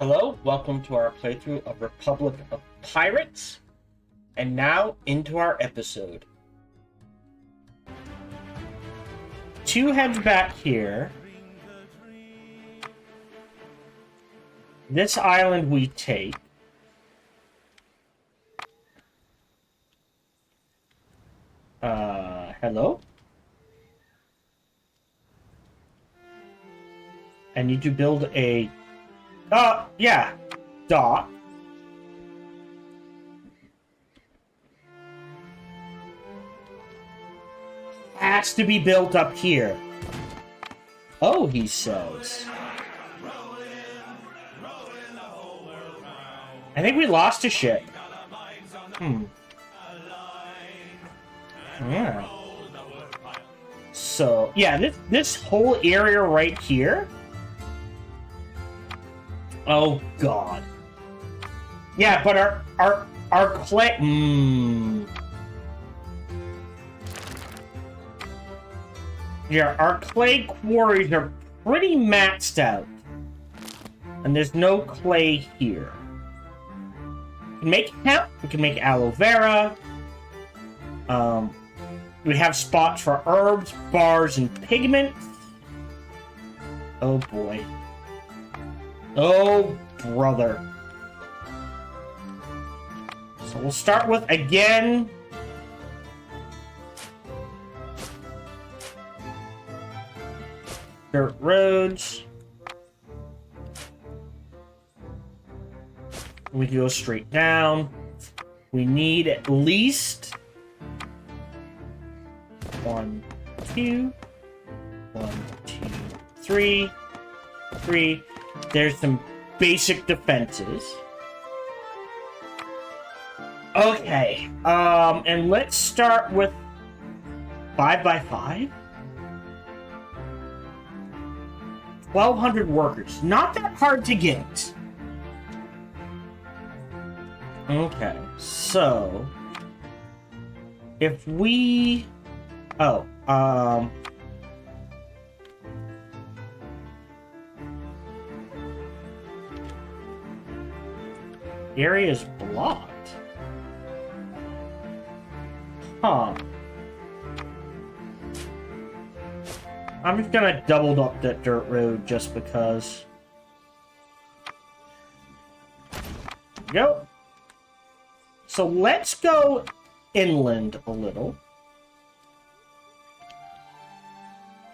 Hello, welcome to our playthrough of Republic of Pirates, and now into our episode. Two heads back here. This island we take. Hello? I need to build a... yeah. Dock. Has to be built up here. Oh, he says. I think we lost a ship. Yeah. So, yeah, this whole area right here. Oh God. Yeah, but our clay. Yeah, our clay quarries are pretty maxed out, and there's no clay here. We can make hemp. We can make aloe vera. We have spots for herbs, bars, and pigments. Oh boy. Oh, brother. So we'll start with, again, dirt roads. We go straight down. We need at least 1, 2, 1, 2, 3, 3. There's some basic defenses. Okay, and let's start with 5x5. 1,200 workers. Not that hard to get. Okay, so if we... Oh, the area is blocked. Huh. I'm just gonna double up that dirt road just because. Go. So let's go inland a little.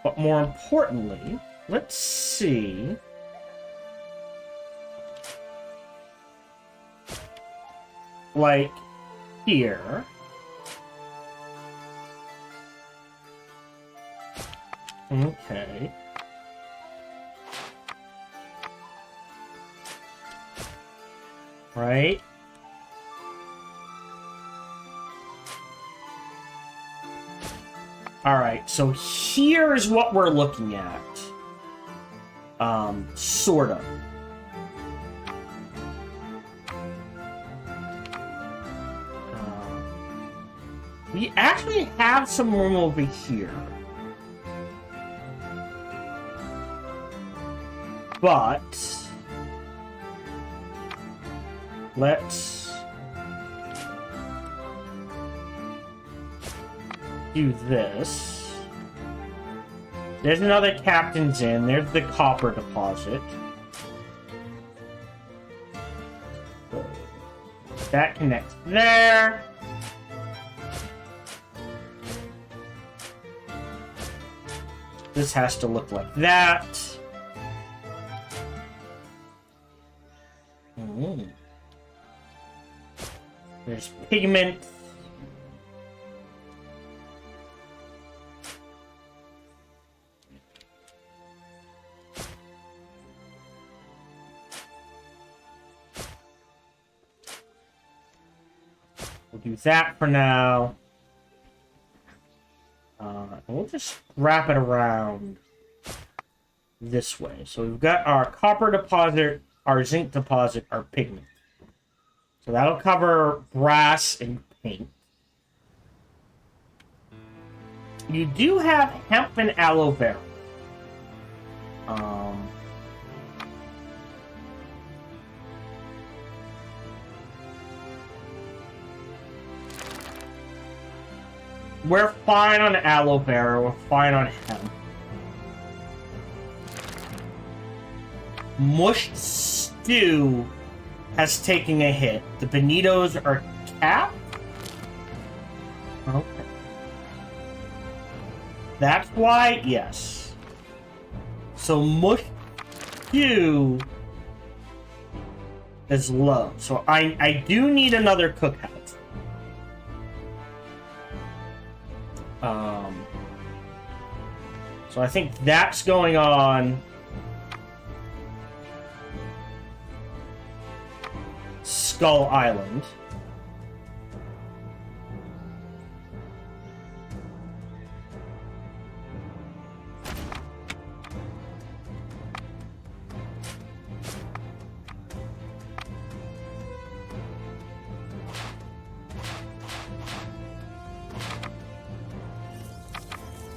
But more importantly, let's see. Like here. Okay. Right. All right, so here's what we're looking at. Sort of. We actually have some room over here. But let's do this. There's another captain's inn. There's the copper deposit. That connects there. This has to look like that. There's pigment. We'll do that for now. We'll just wrap it around this way. So we've got our copper deposit, our zinc deposit, our pigment. So that'll cover brass and paint. You do have hemp and aloe vera. We're fine on aloe vera. We're fine on hemp. Mushed stew has taken a hit. The bonitos are capped? Okay. That's why, yes. So mushed stew is low. So I do need another cookhouse. So I think that's going on Skull Island.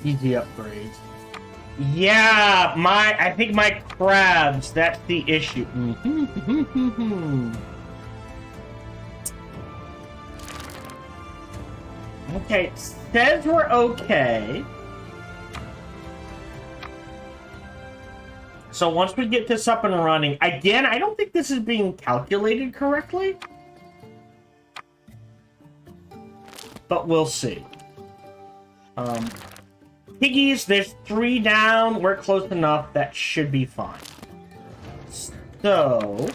Easy upgrades. Yeah, I think my crabs, that's the issue. Okay, it says we're okay. So once we get this up and running, again, I don't think this is being calculated correctly. But we'll see. Piggies, there's 3 down. We're close enough. That should be fine. So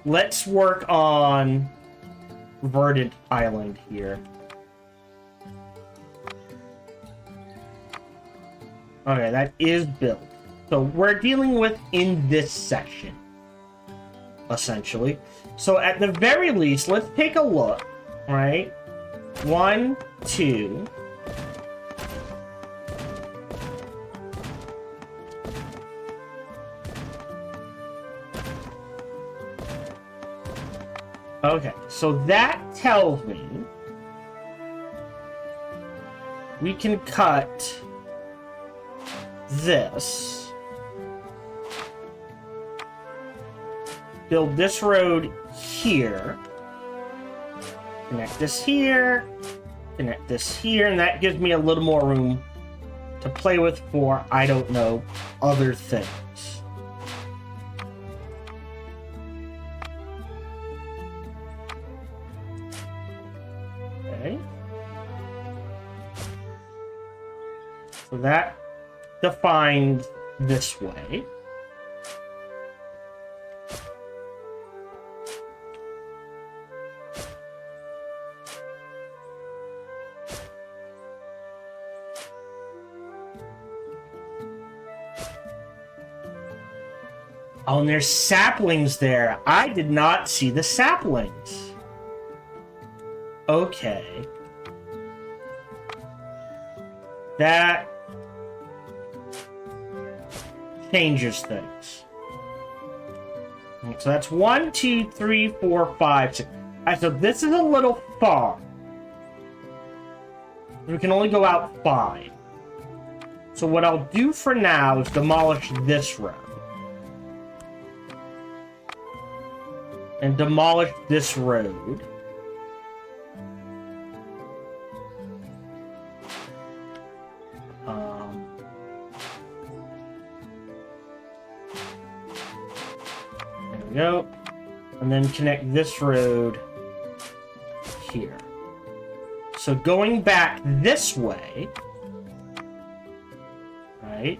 let's work on Verdant Island here. Okay, that is built. So we're dealing with in this section, essentially. So at the very least, let's take a look, right? 1, 2. Okay, so that tells me we can cut this, build this road here, connect this here, connect this here, and that gives me a little more room to play with for, I don't know, other things. Okay. So that defined this way. Oh, and there's saplings there. I did not see the saplings. Okay. That changes things. So that's 1, 2, 3, 4, 5, 6. Alright, so this is a little far. We can only go out 5. So what I'll do for now is demolish this road. And demolish this road. There we go. And then connect this road here. So going back this way, right?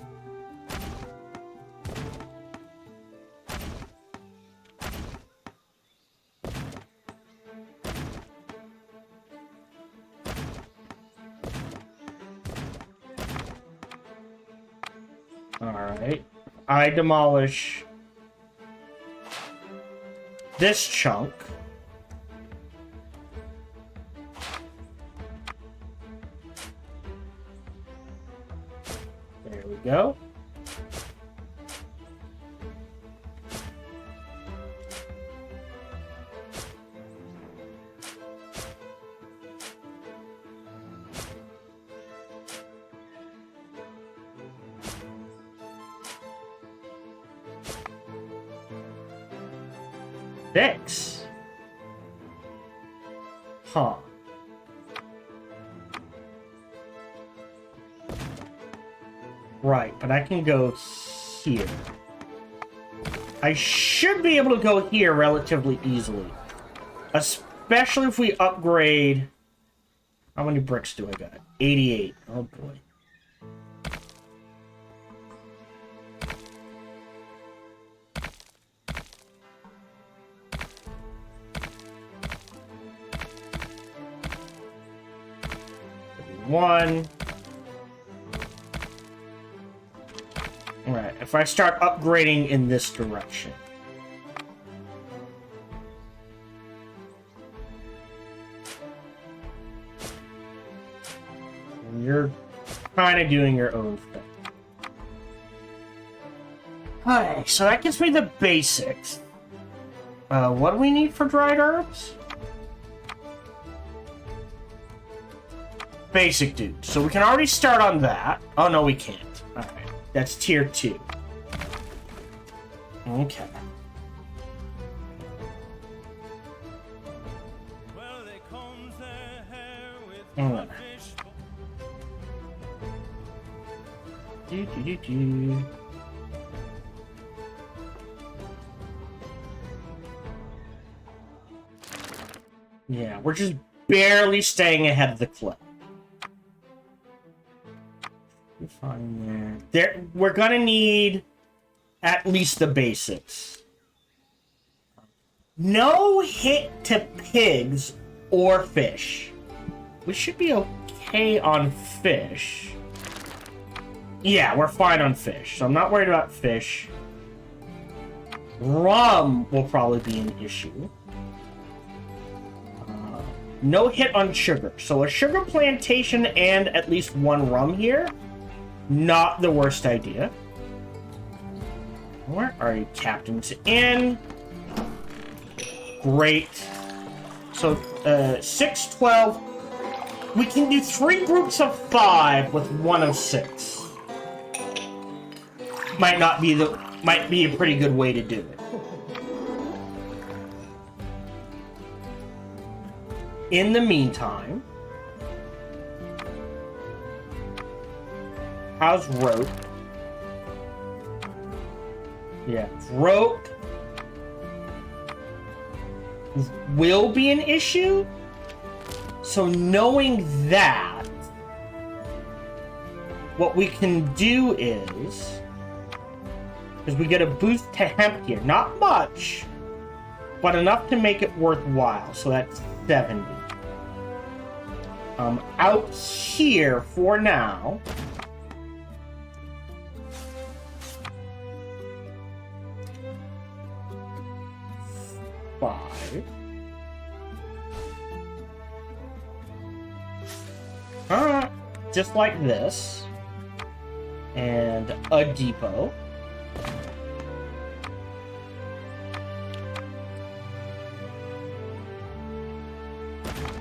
Alright. I demolish this chunk. There we go. Six. Huh. Right, but I can go here. I should be able to go here relatively easily. Especially if we upgrade... How many bricks do I got? 88. Oh boy. One. Alright, if I start upgrading in this direction. And you're kind of doing your own thing. Alright, so that gives me the basics. What do we need for dried herbs? Basic dude. So we can already start on that. Oh, no, we can't. Alright. That's tier 2. Okay. Yeah, we're just barely staying ahead of the clip. Fine there. We're gonna need at least the basics. No hit to pigs or fish. We should be okay on fish. Yeah, we're fine on fish, so I'm not worried about fish. Rum will probably be an issue. No hit on sugar. So a sugar plantation and at least one rum here. Not the worst idea. Where are you, Captain's Inn? Great. So, 6, 12. We can do 3 groups of 5 with 1 of 6. Might be a pretty good way to do it. In the meantime, how's rope? Yeah, rope will be an issue. So knowing that, what we can do is we get a boost to hemp here. Not much, but enough to make it worthwhile. So that's 70. Out here for now. Five. Alright, just like this. And a depot.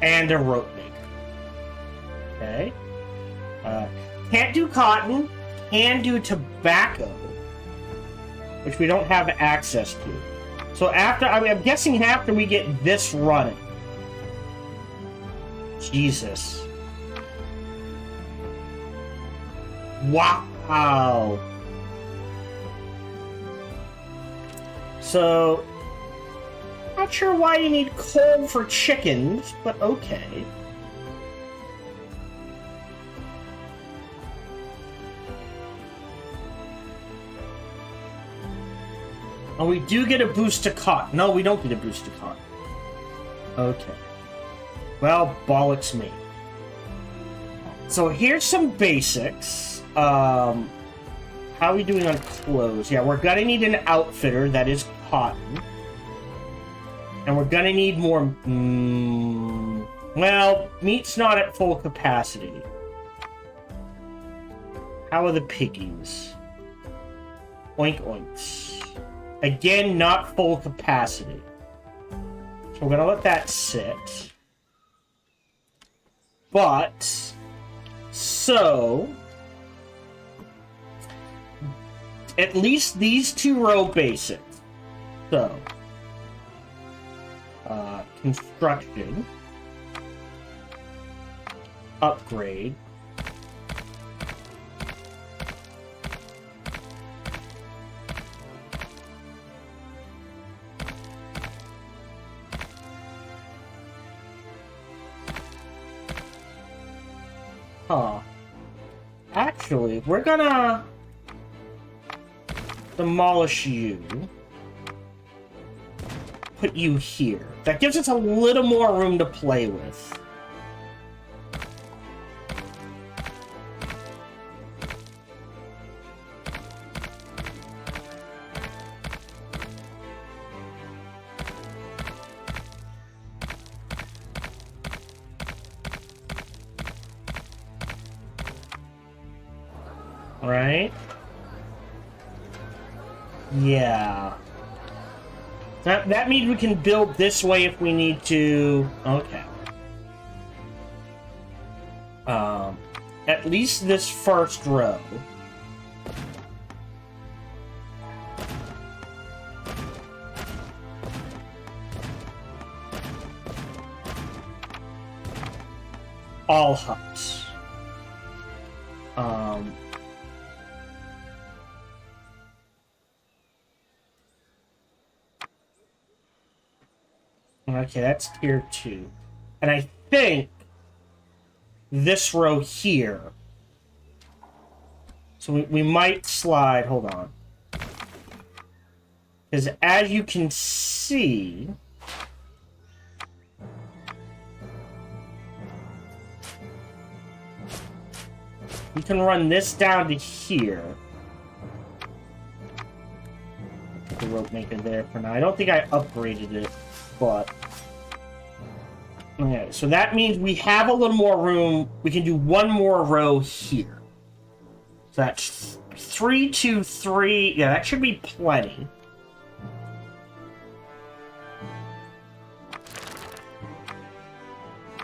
And a rope maker. Okay. Can't do cotton. Can do tobacco. Which we don't have access to. So after, I'm guessing after we get this running. Jesus. Wow. So, not sure why you need coal for chickens, but okay. Oh, we do get a boost to cotton. No, we don't get a boost to cotton. Okay. Well, bollocks me. So here's some basics. How are we doing on clothes? Yeah, we're gonna need an outfitter that is cotton. And we're gonna need more... well, meat's not at full capacity. How are the piggies? Oink oinks. Again, not full capacity. So we're gonna let that sit. But... so... at least these 2 row basics. So... construction. upgrade. Huh. Actually, we're gonna demolish you. Put you here. That gives us a little more room to play with. Right? Yeah. That means we can build this way if we need to. Okay. At least this first row. All huts. Okay, that's tier 2. And I think this row here. So we might slide, hold on. Because as you can see, you can run this down to here. Put the rope maker there for now. I don't think I upgraded it, but okay, so that means we have a little more room. We can do one more row here. So that's 3, 2, 3. Yeah, that should be plenty.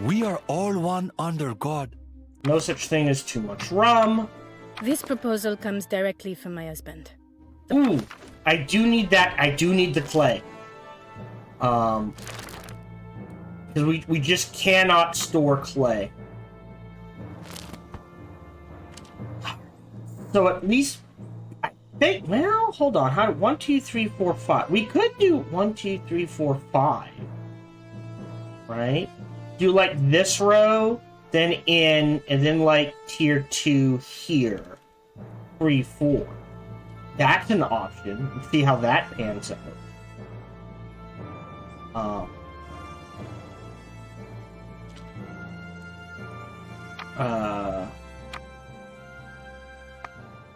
We are all one under God. No such thing as too much rum. This proposal comes directly from my husband. Ooh, I do need that. I do need the clay. Because we just cannot store clay. So at least I think. Well, hold on. How? 1, 2, 3, 4, 5. We could do 1, 2, 3, 4, 5. Right? Do like this row, then in, and then like tier 2 here. 3, 4. That's an option. Let's see how that pans out.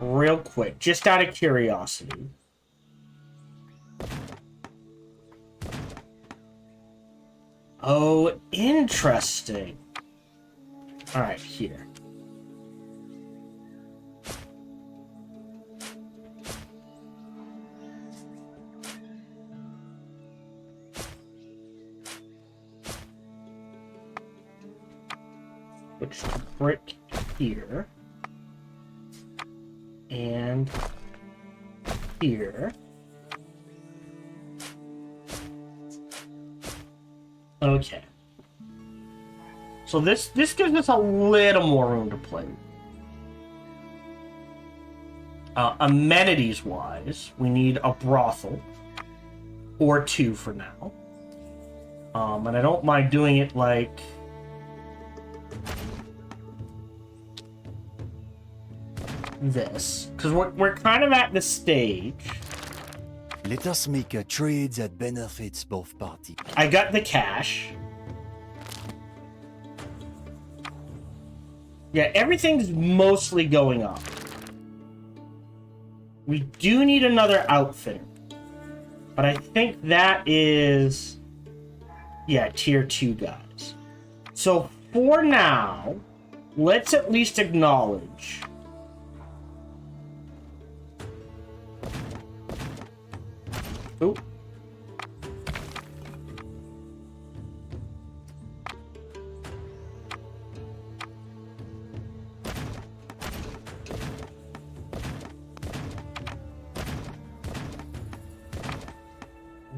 Real quick, just out of curiosity. Oh, interesting. Alright, here. Which brick here. And here. Okay. So this gives us a little more room to play. Amenities wise, we need a brothel or 2 for now. And I don't mind doing it like this, because we're kind of at the stage. Let us make a trade that benefits both parties. I got the cash. Yeah, everything's mostly going up. We do need another outfitter. But I think that is... yeah, tier 2 guys. So for now, let's at least acknowledge... Ooh.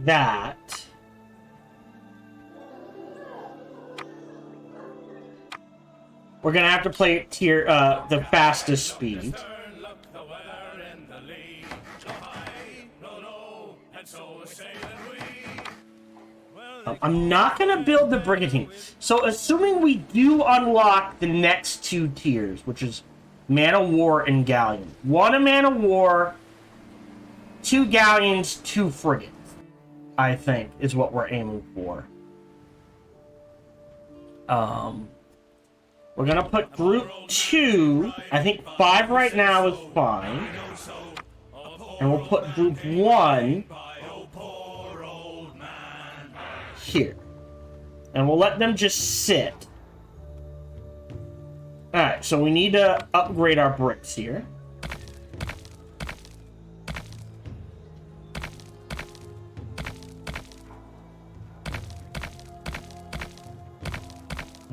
That. We're gonna have to play it tier the fastest speed. I'm not gonna build the brigantine. So assuming we do unlock the next 2 tiers, which is man of war and galleon. 1 a man of war, 2 galleons, 2 frigates, I think, is what we're aiming for. We're gonna put group 2. I think 5 right now is fine. And we'll put group 1 here. And we'll let them just sit. Alright, so we need to upgrade our bricks here.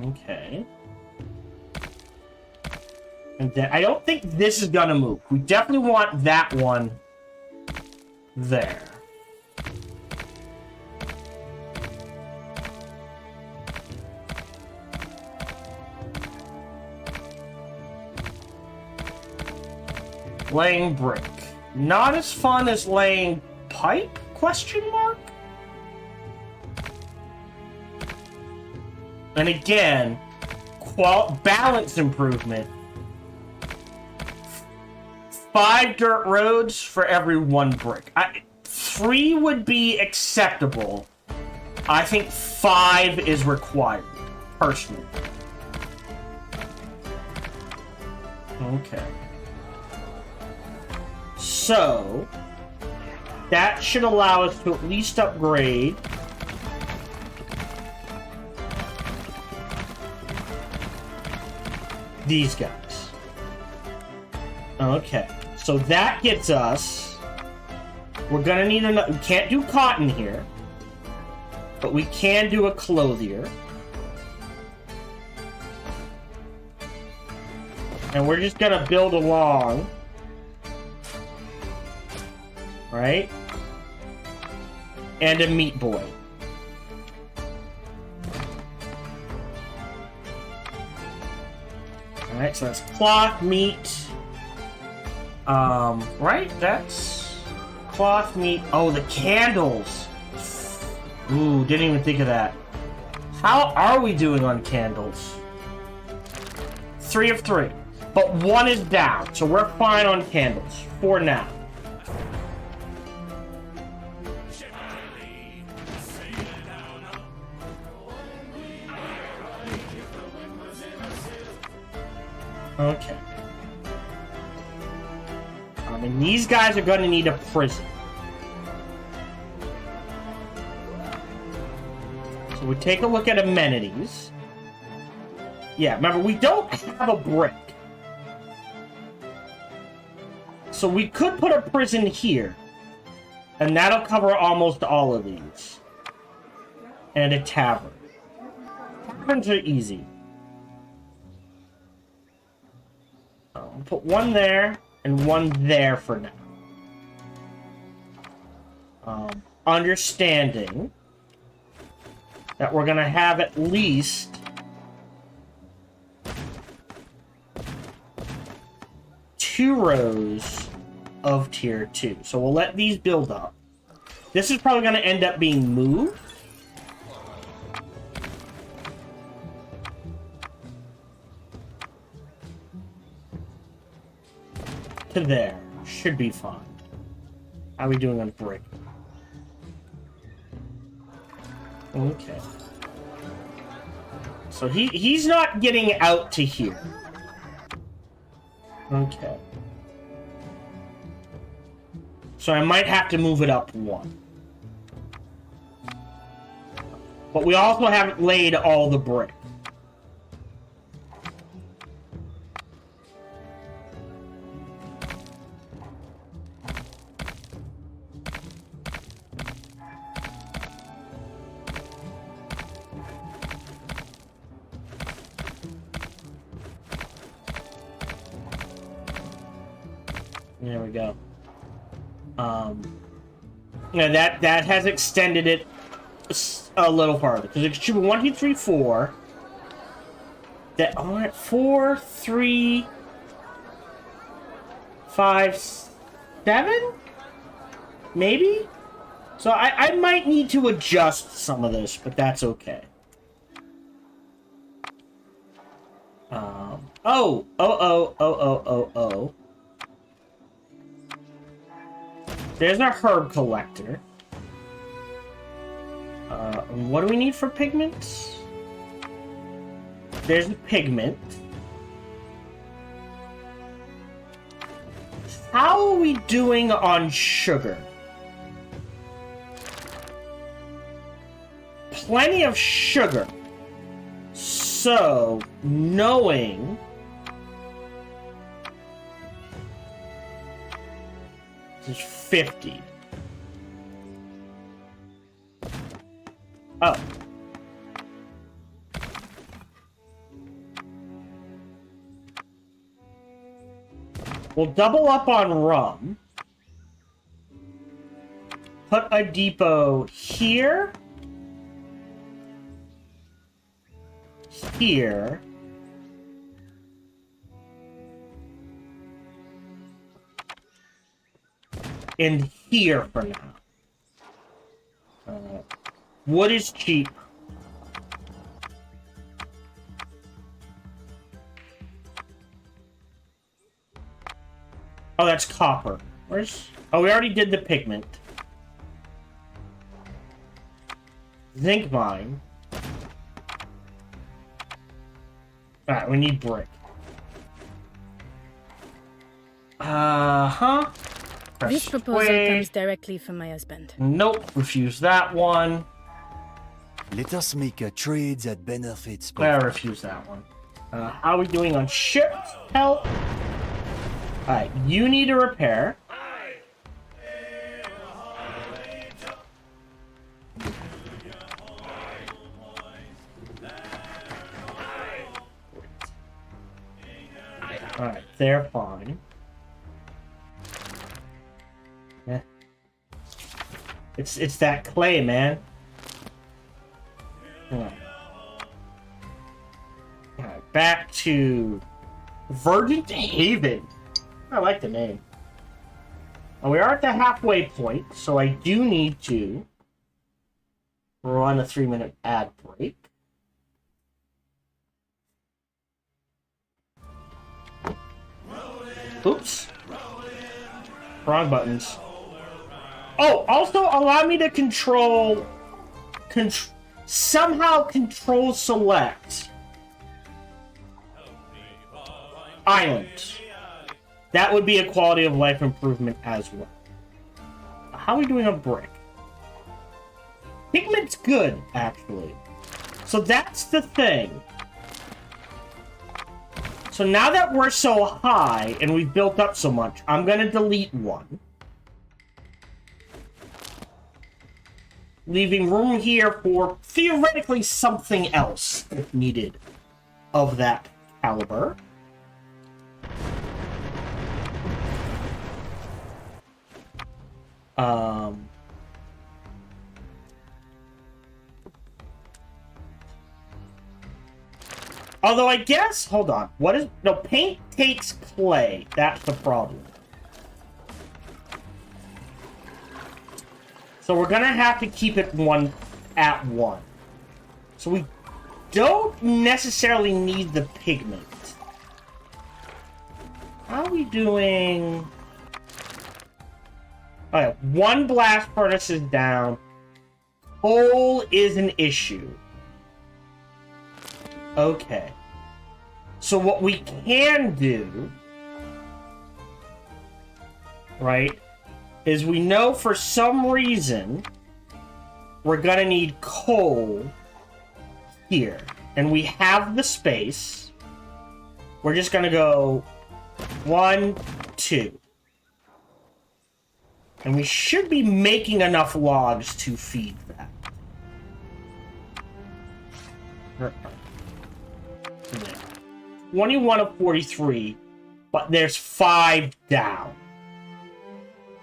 Okay. And then I don't think this is gonna move. We definitely want that one there. Laying brick. Not as fun as laying pipe? Question mark? And again, balance improvement. 5 dirt roads for every 1 brick. 3 would be acceptable. I think 5 is required, personally. Okay. So, that should allow us to at least upgrade these guys. Okay, so that gets us... We're gonna need another... We can't do cotton here, but we can do a clothier. And we're just gonna build along. Right? And a meat boy. Alright, so that's cloth, meat. Right? That's cloth, meat. Oh, the candles. Ooh, didn't even think of that. How are we doing on candles? 3 of 3. But 1 is down, so we're fine on candles for now. Okay. And these guys are going to need a prison. So we take a look at amenities. Yeah, remember, we don't have a brick. So we could put a prison here. And that'll cover almost all of these. And a tavern. Taverns are easy. I'll put 1 there and 1 there for now. Understanding that we're gonna have at least two rows of tier 2. So we'll let these build up. This is probably gonna end up being moved. To there. Should be fine. How are we doing on brick? Okay. So he's not getting out to here. Okay. So I might have to move it up 1. But we also haven't laid all the brick. There we go. Yeah, that has extended it a little farther because it should be 1, 2, 3, 4, that on it 4, 3, 5, 7? Maybe? So I might need to adjust some of this, but that's okay. Oh. There's our herb collector. What do we need for pigments? There's the pigment. How are we doing on sugar? Plenty of sugar. So, knowing... This is 50. Oh. We'll double up on rum. Put a depot here. Here. And here for now. Wood is cheap. Oh, that's copper. Where's... Oh, we already did the pigment. Zinc mine. Alright, we need brick. Uh-huh. This proposal comes directly from my husband. Nope, refuse that one. Let us make a trade that benefits both. I refuse that one. How are we doing on ships? Help. Alright, you need a repair. Alright, they're fine. Yeah. It's that clay, man. Alright, back to Verdant Haven. I like the name. And we are at the halfway point, so I do need to run a 3-minute ad break. Oops. Wrong buttons. Oh, also allow me to somehow control select islands. That would be a quality of life improvement as well. How are we doing on brick? Pigment's good, actually. So that's the thing. So now that we're so high and we've built up so much, I'm going to delete one. Leaving room here for theoretically something else, if needed, of that caliber. Although I guess, hold on, what is, no, paint takes clay, that's the problem. So we're gonna have to keep it at one. So we don't necessarily need the pigment. How are we doing? Alright, one blast furnace is down. Coal is an issue. Okay. So what we can do, right, is we know for some reason we're gonna need coal here. And we have the space. We're just gonna go 1, 2. And we should be making enough logs to feed that. 21 of 43, but there's 5 down.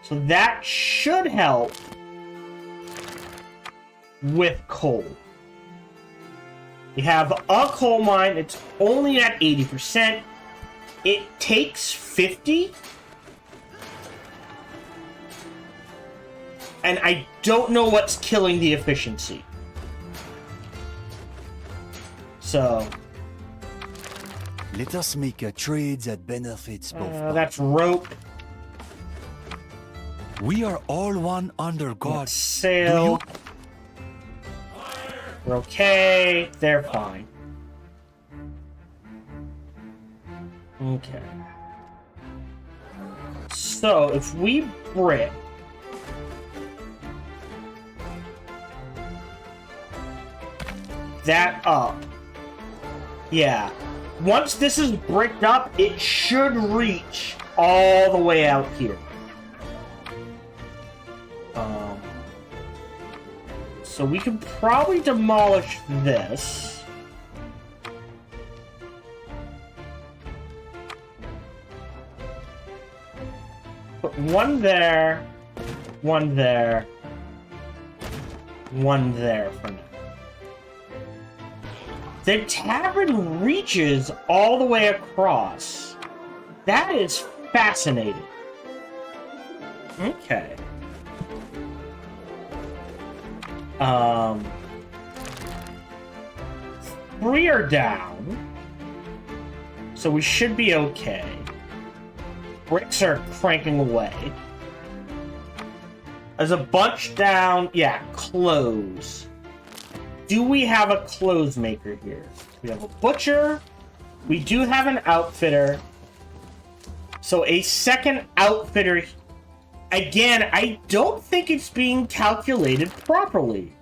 So that should help with coal. We have a coal mine. It's only at 80%. It takes 50. And I don't know what's killing the efficiency. So... Let us make a trade that benefits both parties. that's rope. We are all one under God. Sail. We're okay. They're fine. Okay. So, if we brick... that up. Yeah. Once this is bricked up, it should reach all the way out here. So we can probably demolish this. Put one there, one there, one there for now. The tavern reaches all the way across. That is fascinating. Okay. 3 are down. So we should be okay. Bricks are cranking away. There's a bunch down. Yeah, clothes. Do we have a clothes maker here? We have a butcher. We do have an outfitter. So a second outfitter. Again, I don't think it's being calculated properly.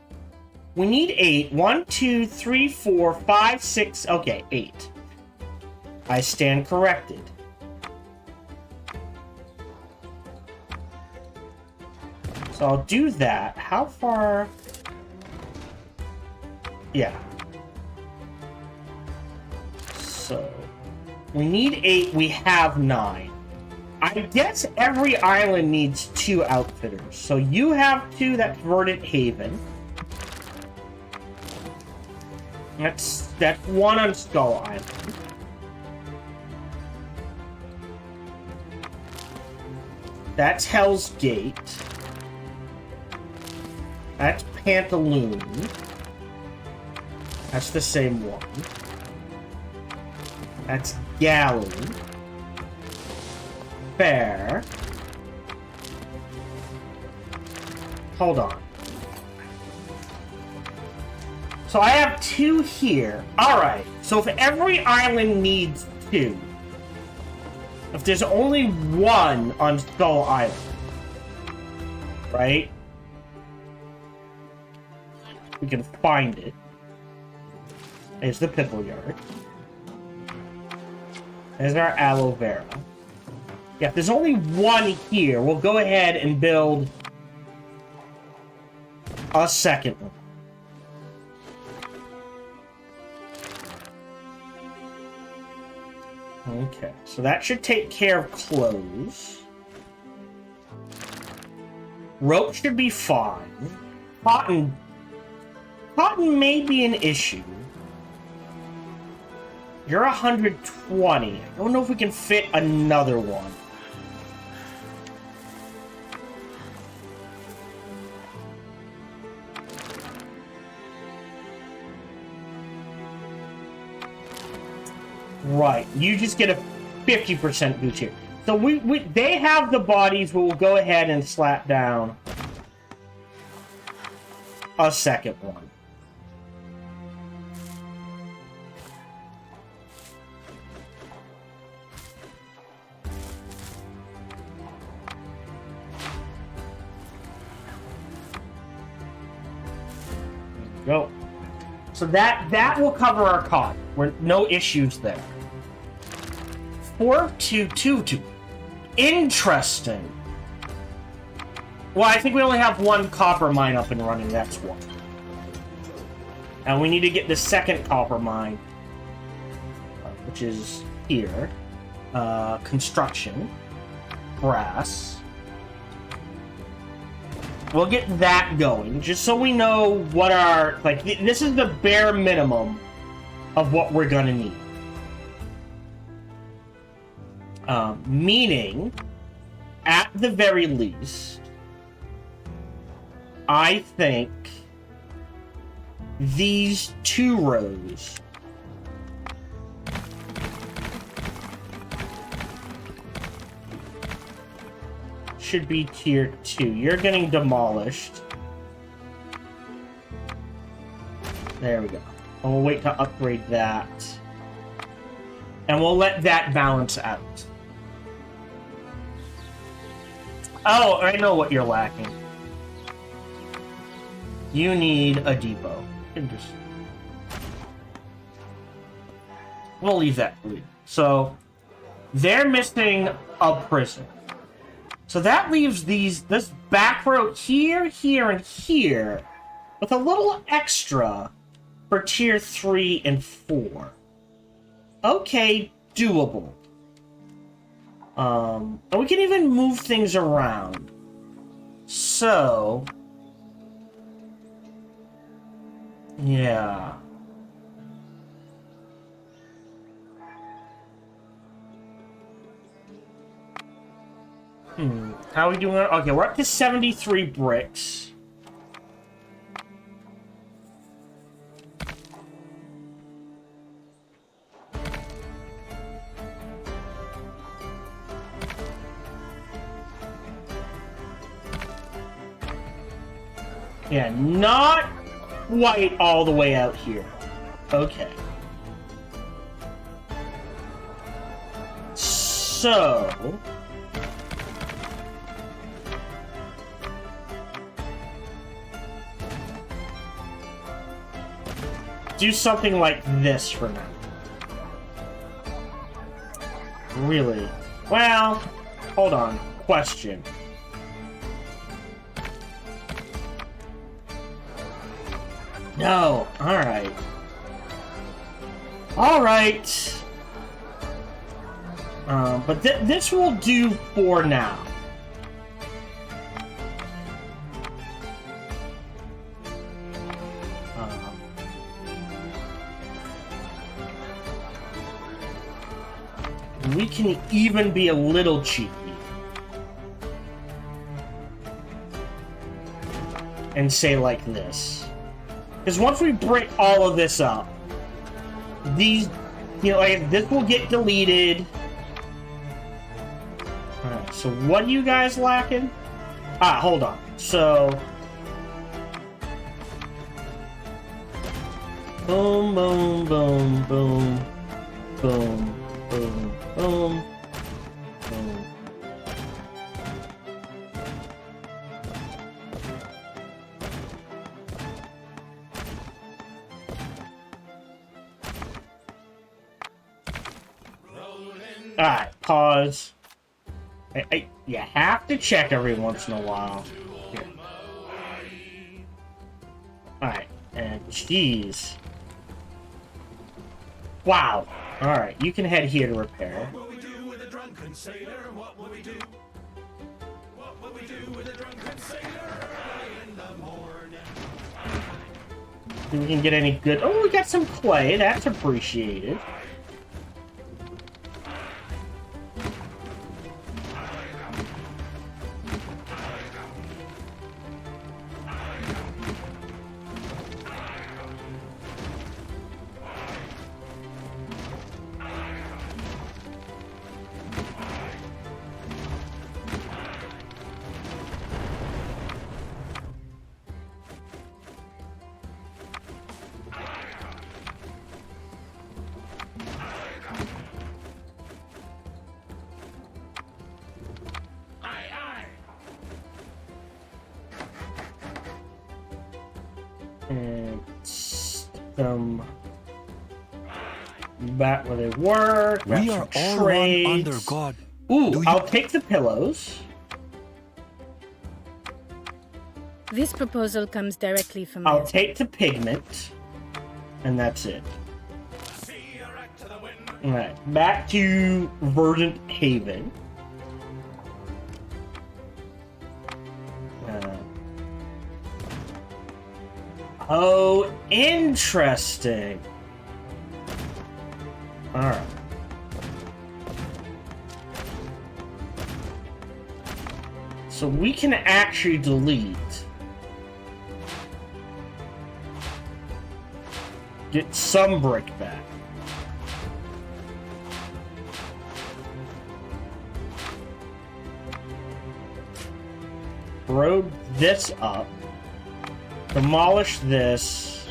We need 8. 1, 2, 3, 4, 5, 6. Okay, 8. I stand corrected. So I'll do that. How far? Yeah. So we need 8. We have 9. I guess every island needs 2 outfitters. So you have 2. That's Verdant Haven. That's 1 on Skull Island. That's Hell's Gate. That's Pantaloon. That's the same one. That's Galley. Fair. Hold on. So I have 2 here. Alright. So if every island needs 2. If there's only 1 on Skull Island. Right? We can find it. There's the pickle yard. There's our aloe vera. Yeah, if there's only 1 here, we'll go ahead and build a second one. Okay, so that should take care of clothes. Rope should be fine. Cotton may be an issue. You're 120. I don't know if we can fit another one. Right, you just get a 50% boost here. So they have the bodies, but we'll go ahead and slap down a second one. Go. So that will cover our cotton. We're no issues there. 4222. Interesting. Well, I think we only have 1 copper mine up and running. That's one. And we need to get the second copper mine, which is here. Construction. Brass. We'll get that going, just so we know what our... Like, this is the bare minimum of what we're gonna need. Meaning, at the very least, I think these 2 rows should be tier 2. You're getting demolished. There we go. And we'll wait to upgrade that. And we'll let that balance out. Oh, I know what you're lacking. You need a depot. We'll leave that for you. So, they're missing a prison. So that leaves this back row here, here, and here with a little extra for tier 3 and 4. Okay, doable. And we can even move things around. So, yeah. How are we doing? Okay, we're up to 73 bricks. Yeah, not quite all the way out here. Okay. So... do something like this for now. Really? Well, hold on. Question. No. Alright. Alright. But this will do for now. We can even be a little cheeky. And say like this. Because once we break all of this up, these, you know, like, this will get deleted. Alright, so what are you guys lacking? Ah, hold on. So... boom, boom, boom, boom, boom, boom, boom, boom. Alright, pause. You have to check every once in a while. Here. Alright, and jeez. Wow. Alright, you can head here to repair. What will we do with a drunken sailor? What will we do? What will we do with a drunken sailor in the morning? See if we can get any good... oh, we got some clay. That's appreciated. And stick them back where they were. We are all one under God. Ooh, I'll take the pillows. This proposal comes directly from my I'll husband. take the pigment. And that's it. Alright, back to Verdant Haven. Oh, interesting. Alright. So we can actually delete. Get some brick back. Road this up. Demolish this.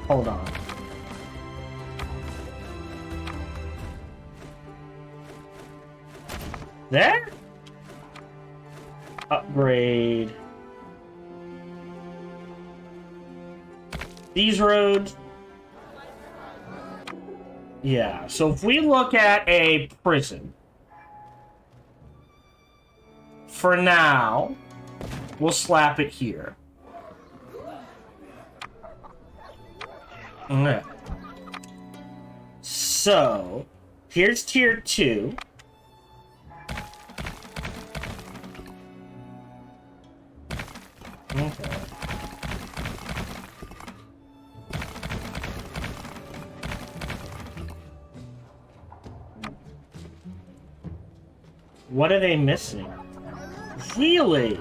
Hold on. There? Upgrade. These roads. Yeah, so if we look at a prison, for now, we'll slap it here. Okay. So, here's tier 2. Okay. What are they missing? Really?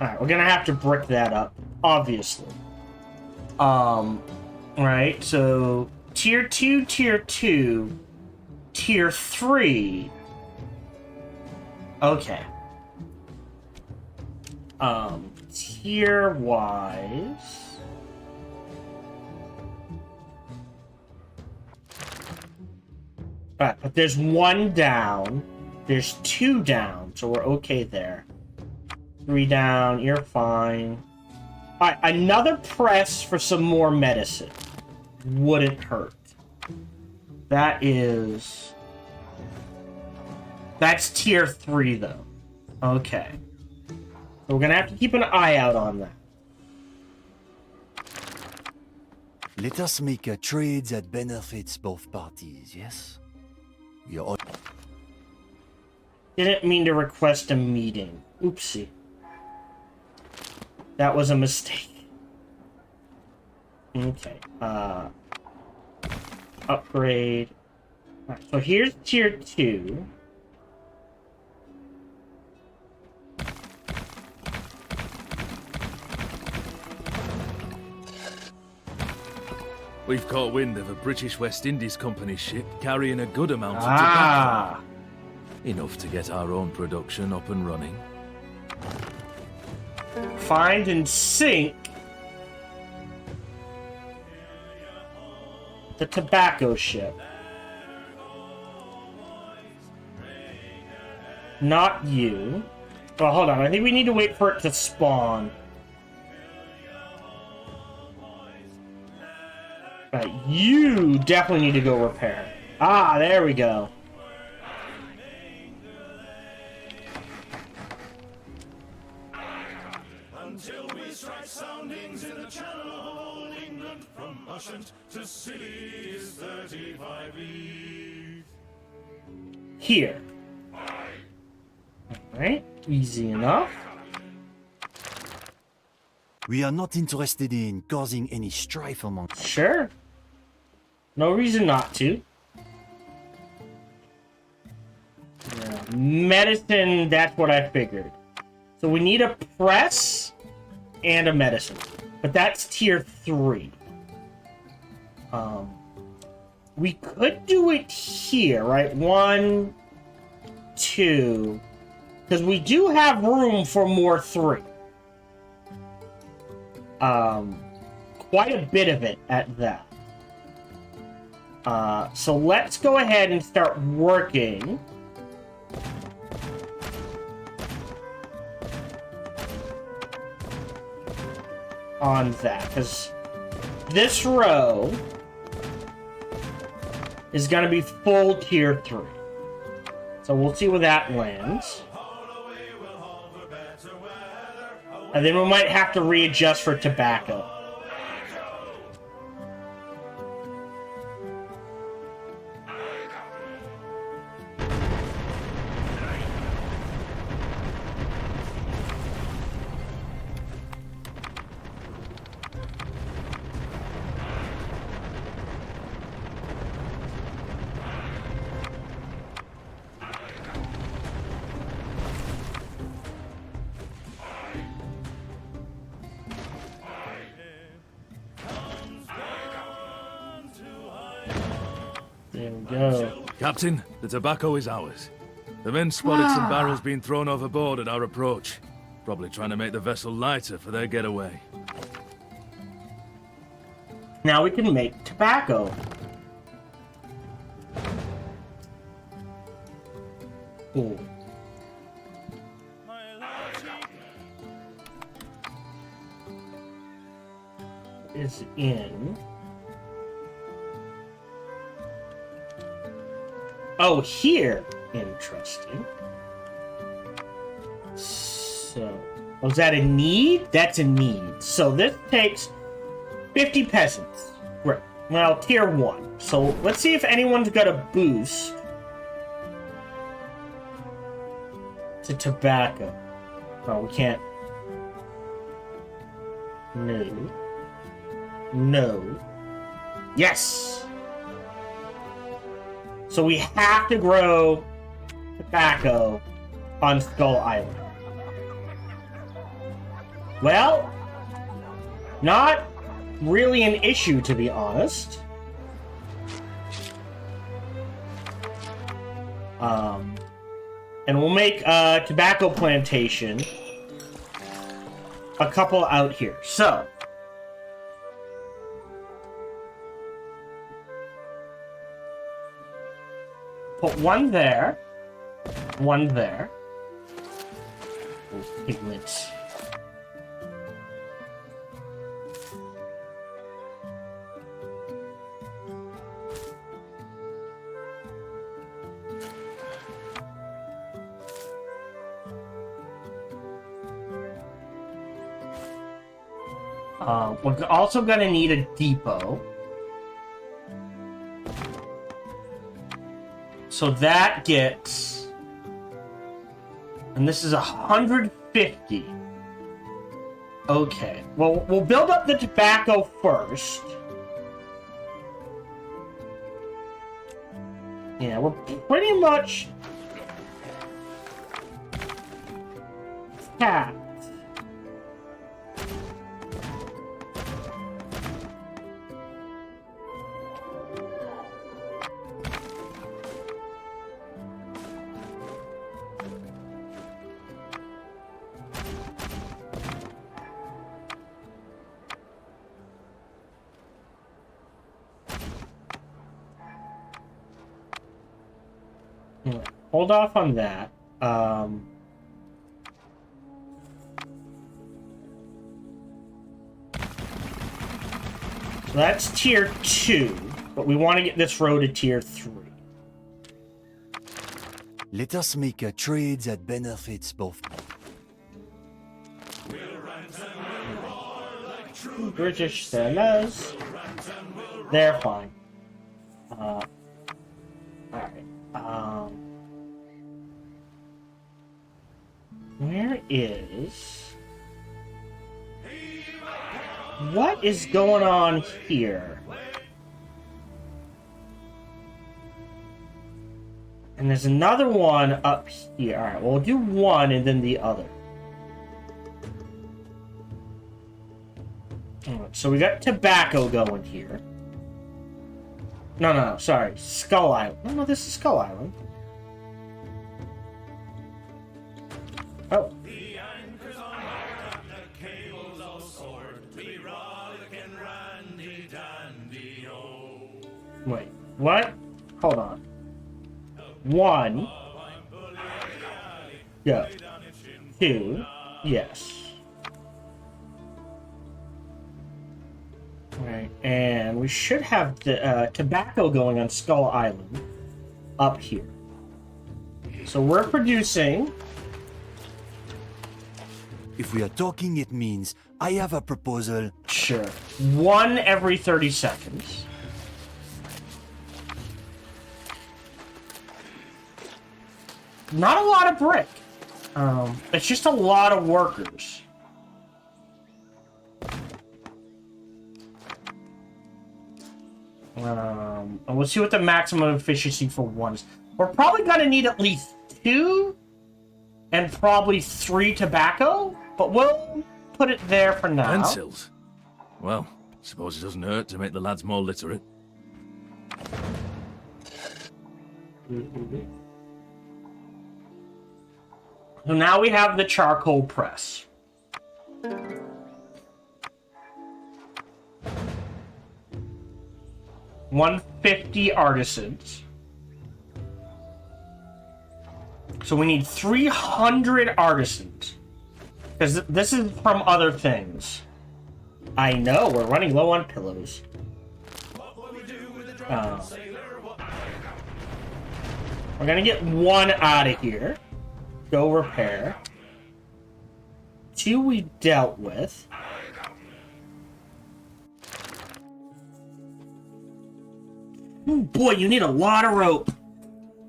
Alright, we're gonna have to brick that up, obviously. Right, so tier 2, tier 2, tier 3. Okay. Tier wise. Alright, but there's 1 down. There's 2 down, so we're okay there. 3 down, you're fine. Alright, another press for some more medicine. Wouldn't hurt. That's tier 3, though. Okay. So we're gonna have to keep an eye out on that. Let us make a trade that benefits both parties, yes? We are... Didn't mean to request a meeting. Oopsie. That was a mistake. Okay. Upgrade. Alright, so here's tier 2. We've caught wind of a British West Indies Company ship carrying a good amount of Ah. tobacco. Enough to get our own production up and running. Find and sink the tobacco ship. Not you. Well, hold on. I think we need to wait for it to spawn. Right, you definitely need to go repair. Ah, there we go. Until we strike soundings in the channel of old England, from Ushant to Scilly is 35 leagues. Here. Alright, easy enough. We are not interested in causing any strife among... Sure. No reason not to. Yeah. Medicine, that's what I figured. So we need a press and a medicine. But that's tier 3. We could do it here, right? 1, 2. Because we do have room for more 3. Quite a bit of it at that. So let's go ahead and start working on that, because this row is going to be full tier 3. So we'll see where that lands. And then we might have to readjust for tobacco. There we go. Captain, the tobacco is ours. The men spotted some barrels being thrown overboard at our approach. Probably trying to make the vessel lighter for their getaway. Now we can make tobacco. Cool. Is in. Oh, here. Interesting. So, was that a need? That's a need. So this takes 50 peasants. Right. Well, tier 1. So let's see if anyone's got a boost to tobacco. Oh, we can't. No. No. Yes! So we have to grow tobacco on Skull Island. Well, not really an issue, to be honest. And we'll make a tobacco plantation. A couple out here. So, put one there. One there. Those piglets. We're also gonna need a depot. So that gets... And this is 150. Okay. Well, we'll build up the tobacco first. Yeah, we're pretty much... capped. Hold off on that. So that's tier 2, but we want to get this road to tier 3. Let us make a trade that benefits both. British sailors. They're fine. Alright. Where is... What is going on here? And there's another one up here. Alright, we'll do one and then the other. Alright, so we got tobacco going here. No, sorry. Skull Island. No, this is Skull Island. Oh. The anchors on board, the cables all soared, to be rollick and randy dandy oh. Wait, what? Hold on. 1. Go. 2. Yes. Alright, and we should have the tobacco going on Skull Island up here. So we're producing... If we are talking, it means I have a proposal. Sure. 1 every 30 seconds. Not a lot of brick. It's just a lot of workers. And we'll see what the maximum efficiency for 1 is. We're probably going to need at least 2 and probably 3 tobacco, but we'll put it there for now. Pencils? Well, suppose it doesn't hurt to make the lads more literate. So now we have the charcoal press. $150 artisans. So we need 300 artisans. Because this is from other things. I know, we're running low on pillows. We're gonna get one out of here. Go repair. 2 we dealt with. Ooh, boy, you need a lot of rope.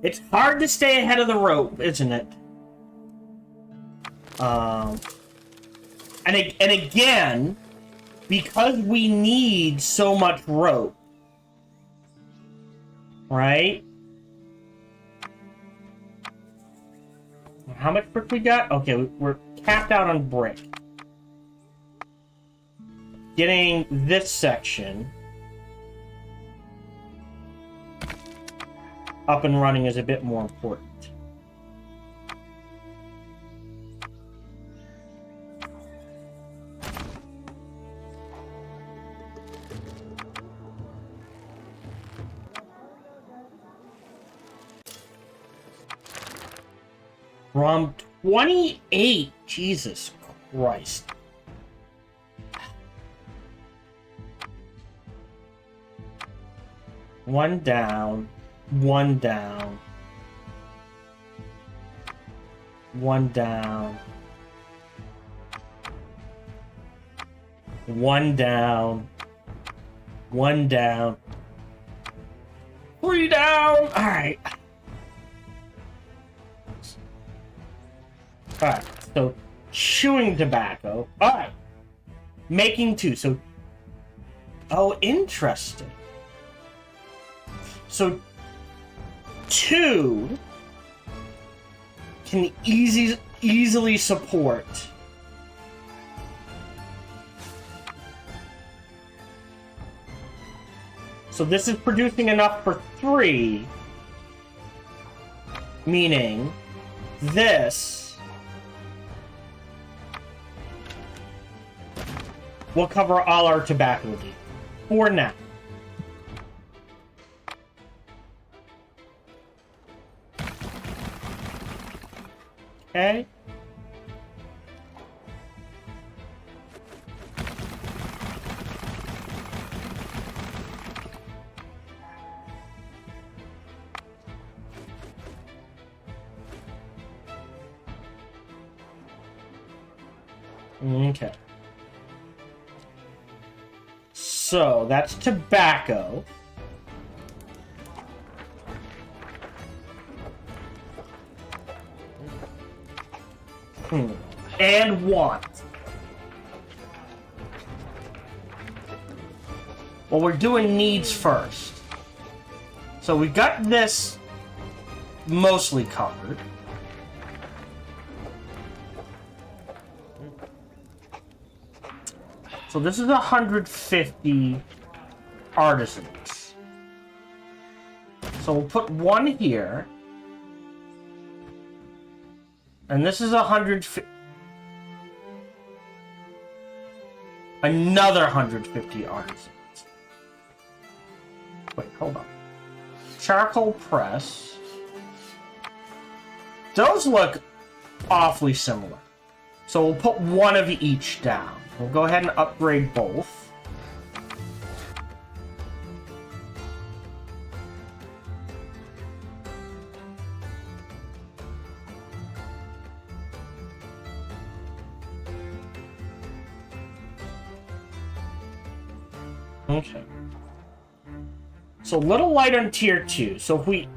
It's hard to stay ahead of the rope, isn't it? And again, because we need so much rope, right? How much brick we got? Okay, we're capped out on brick. Getting this section up and running is a bit more important. From 28, Jesus Christ. One down, one down, one down, one down, one down, 3 down. All right. Alright, so chewing tobacco. Alright. Making 2. So, oh, interesting. So, 2 can easily support. So this is producing enough for 3, meaning this will cover all our tobacco needs for now. Okay. Okay. So, that's tobacco. And want. Well, we're doing needs first. So we got this mostly covered. So this is 150 artisans. So we'll put 1 here. And this is 150. Another 150 artisans. Wait, hold on. Charcoal press. Those look awfully similar. So we'll put 1 of each down. We'll go ahead and upgrade both. Okay. So a little light on tier 2. So if we...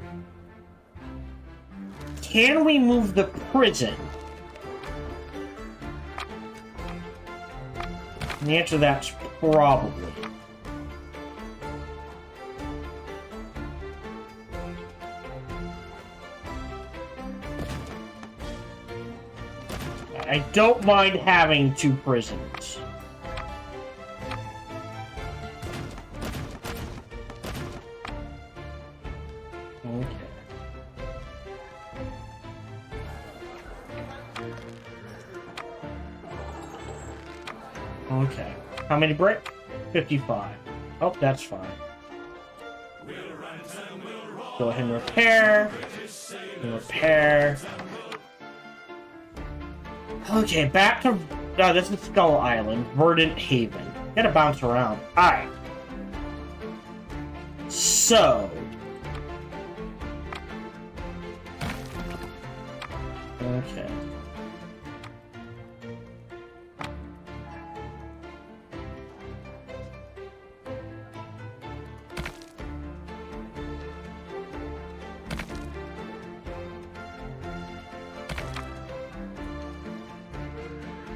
Can we move the prison? And the answer to that's probably. I don't mind having 2 prisons. Okay. Okay. How many brick? 55. Oh, that's fine. Go ahead and repair. And repair. Okay, back to... Oh, this is Skull Island. Verdant Haven. Gotta bounce around. Alright. So... Okay.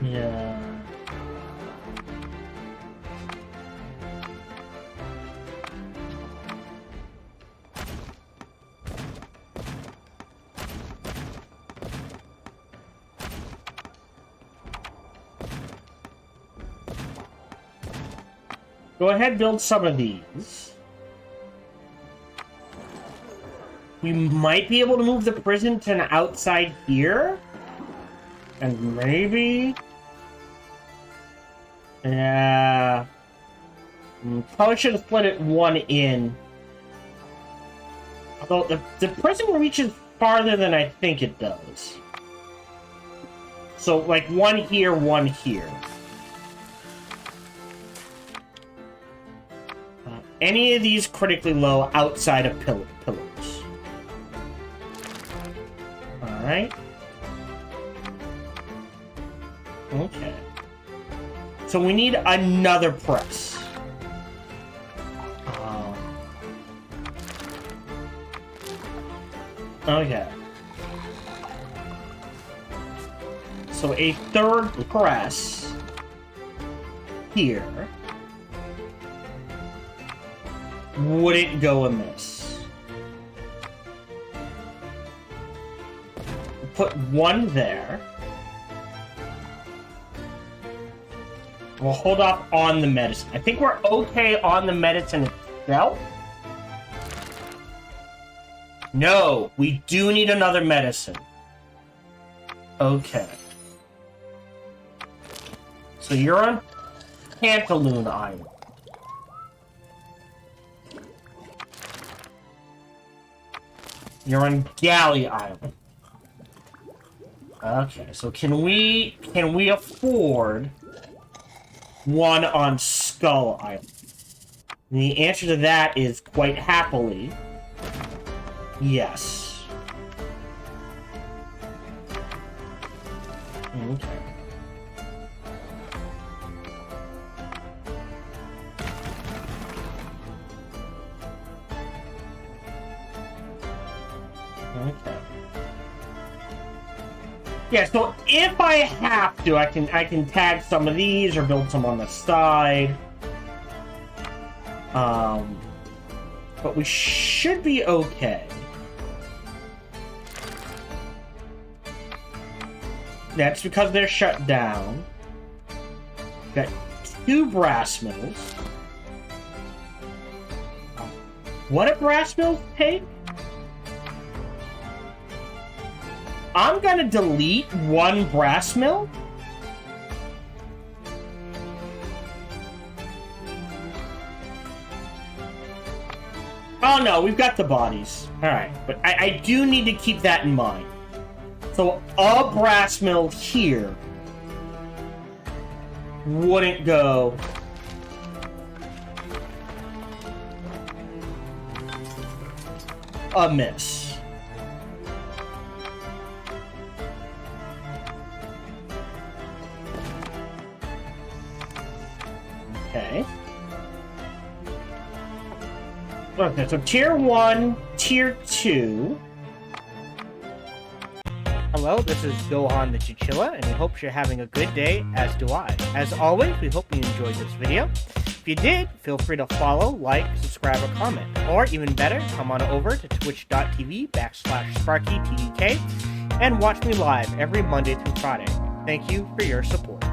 Yeah. Go ahead, build some of these. We might be able to move the prison to an outside here. And maybe... Yeah... Probably should have split it one in. Although the prison reaches farther than I think it does. So, like, one here, one here. Any of these critically low outside of pillars. Alright. Okay. So we need another press. Okay. So a third press here wouldn't go amiss. Put one there. We'll hold off on the medicine. I think we're okay on the medicine itself. No, we do need another medicine. Okay. So you're on Pantaloon Island. You're on Galley Island. Okay, so can we afford one on Skull Island? And the answer to that is quite happily yes. Okay. Okay. Yeah, so if I have to, I can tag some of these or build some on the side. But we should be okay. That's because they're shut down. Got 2 brass mills. What do brass mills take? I'm gonna delete 1 brass mill. Oh no, we've got the bodies. Alright, but I do need to keep that in mind. So a brass mill here wouldn't go amiss. Okay. Okay, so tier 1, tier 2. Hello, this is Gohan the Chinchilla, and we hope you're having a good day, as do I. As always, we hope you enjoyed this video. If you did, feel free to follow, like, subscribe, or comment. Or, even better, come on over to twitch.tv/SparkyTDK and watch me live every Monday through Friday. Thank you for your support.